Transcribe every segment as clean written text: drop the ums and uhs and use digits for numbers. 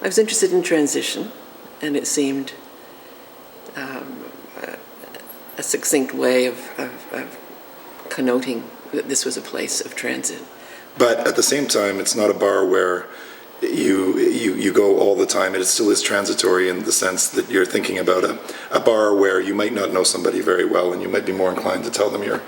I was interested in transition, and it seemed a succinct way of connoting that this was a place of transit. But at the same time, it's not a bar where you go all the time. It still is transitory in the sense that you're thinking about a bar where you might not know somebody very well, and you might be more inclined to tell them your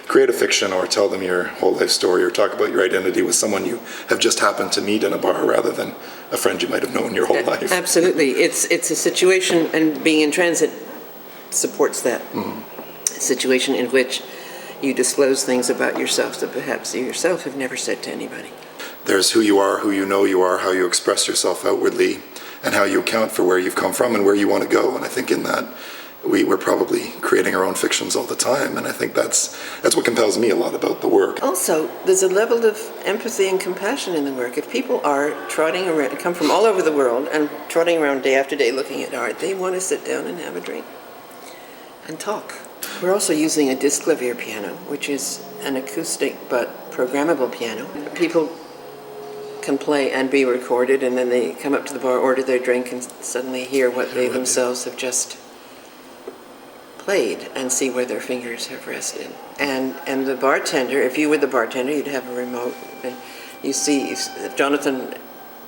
creative fiction or tell them your whole life story or talk about your identity with someone you have just happened to meet in a bar rather than a friend you might have known your whole life. Absolutely. It's a situation, and being in transit supports that situation in which you disclose things about yourself that perhaps you yourself have never said to anybody. There's who you are, who you know you are, how you express yourself outwardly, and how you account for where you've come from and where you want to go. And I think in that, we're probably creating our own fictions all the time. And I think that's what compels me a lot about the work. Also, there's a level of empathy and compassion in the work. If people are trotting around, come from all over the world and trotting around day after day looking at art, they want to sit down and have a drink and talk. We're also using a disc clavier piano, which is an acoustic but programmable piano. People can play and be recorded, and then they come up to the bar, order their drink, and suddenly hear what they themselves have just played and see where their fingers have rested. And the bartender, if you were the bartender, you'd have a remote, and you see if Jonathan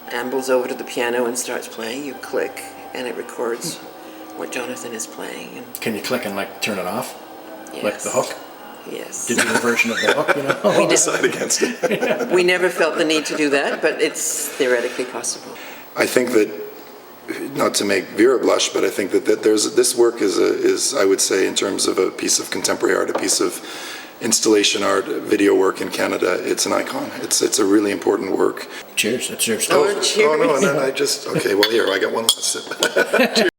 ambles over to the piano and starts playing, you click, and it records what Jonathan is playing. And can you click and like turn it off? yes. Like the hook? Yes. Digital version of the hook, you know? We decide against it. We never felt the need to do that, but it's theoretically possible. I think that, not to make Vera blush, but I think that this work is, I would say, in terms of a piece of contemporary art, a piece of installation art, video work in Canada, it's an icon. It's a really important work. Cheers. That's yours. Oh, cheers. Oh, no, and then okay, well, here, I got one last sip. Cheers.